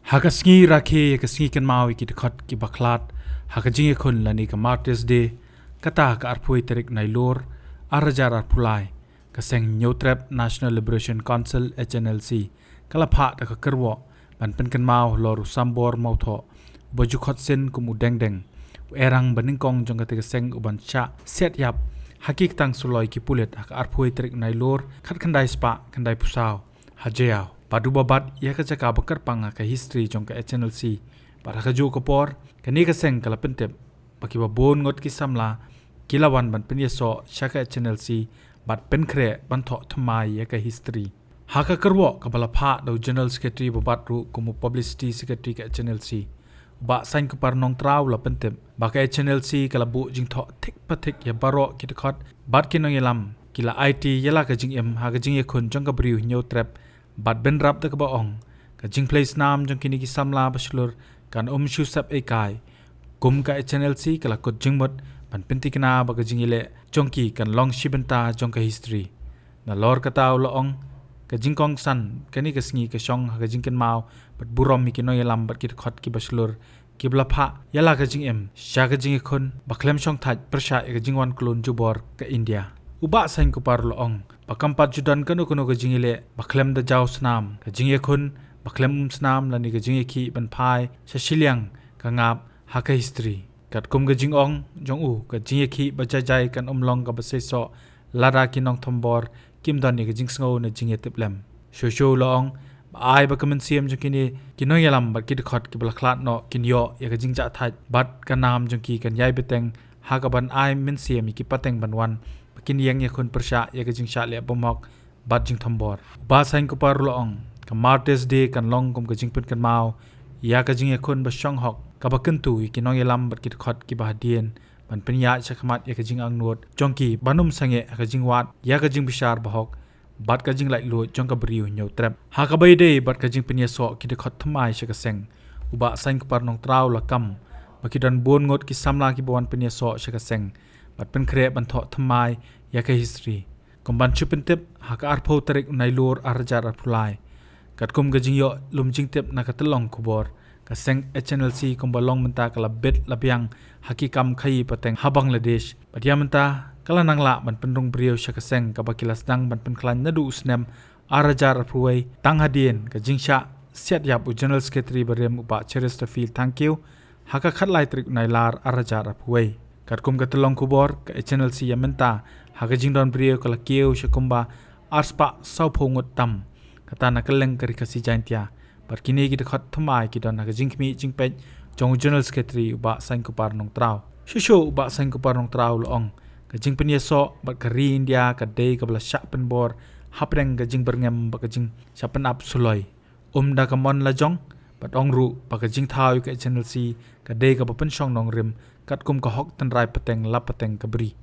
Hakasngi rakhe kasngi kan mau ki dekhot ki baklat hakajing khun lani ka Martyrs Day kata ka arpui terik nailor arajar arpulai kaseng Newtrap National Liberation Council HNLC kalapha ta ka kerwo ban pen kan mau lor sambor mau tho boju khot sen kum udeng deng erang baningkong jong ka kaseng uban cha set yap hakik tang suloi ki pulet ka arpui terik nailor khat khandai spa khandai pusau hajeo Padu babat ia ka cakap bakar panga ka history jong ka HNLC para ka jo kapor kani ka seng kala pentep baki babon ngot ki samla kilawan ban pen yeso shaka HNLC bat pen kre ban tho thmai ia ka history haka karwo ka bala pha do general secretary babat ru kumu publicity secretary ka HNLC ba sain ka par nong traw la pentep ba ka HNLC kala bu jing tho thik pathik ya baro ki khot bat ki nong yelam kila IT yala ka jing em ha ka jing ye khun jong ka briu Newtrap Bat ben rap ta ka baong ka jing place nam jong kini ki samla baslur kan shu sap ekai kum ka HNLC kala kot jingmot ban penti kana ba ka jing ile jongki kan long shibenta jong ka history na lor ka taw loong ka jing kong san kani ka sngi ka shong ka jing ken mau bat burom mi kino yelam bat ki khot ki baslur ki blapha yala ka jing em sha ka jing khon baklem shong thaj persha ka jing wan klon jubor ka India uba sain ko par loong Pakampat judan kanu ka jingile baklem da jaw snam ka jingye khun baklem snam lani ka jingye ki ban phai sa shiliang ka ngap ha ka history kat kum ka jingong jong u ka jingye ki bajajai kan umlong ka baseso lara ki nong thombor kim dan ni ka jingsngo na jingye tiplem sho long ai ba kamen siam jong kini kino yalam ba ki khot ki blaklat no kinyo ya ka jingja thaj bat ka nam jong ki kan yai beteng ha ka ban ai men siam ki pateng ban wan kin yang ya khun persha ya ka jing sha le bomok bat jing thambor ba sain ko par loong ka Martyrs Day kan long kum ka jing pen kan mau ya ka jing ya khun ba shong hok ka ba kan tu ki nong yelam bat ki khot ki ba dien ban pen ya chakmat ya ka jing ang not jongki banum sange ka jing wat ya ka jing bishar ba hok bat ka jing lai lo jong ka briu Newtrap ha ka bai de bat ka jing pen ya so ki de khot thmai sha ka seng uba sain ko par nong traw la kam ba ki dan bon ngot ki samla ki bon pen ya so sha ka seng bat pen kre ban tho thmai ya ka history komban chupin tip haka arpho tarik nailor arjar arpulai kat kum ga jingyo lum jing tip na katlong kubor ka seng HNLC kombalong menta kala bet labyang hakikam khai pateng ha Bangladesh padia menta kala nangla ban pendung brio sha ka seng ka bakilas dang ban pen klan nadu usnem arjar arpuai tang hadien ka jingsha siat yap general secretary barem upa Chesterfield thank you haka khatlai tarik nailar arjar arpuai kat kum ka telong kubor ka HNLC yamenta haka jingdon brio kala kieu shakumba arspa sau phongot tam kata na kaleng kari kasi jantia par kini ki khot thmai ki don haka jingmi jingpej jong general secretary ba sain ko par nong traw shisho ba sain ko par nong traw loong ka jingpen yeso ba kari India ka dei ka bla sha pen bor hapreng ka jing berngem ba ka jing shapen ap suloi da ka mon la jong bat ong ru ba ka jing thaw ka HNLC ka dei ka pen shong nong rim kat kum ka hok tan rai pateng la pateng ka bri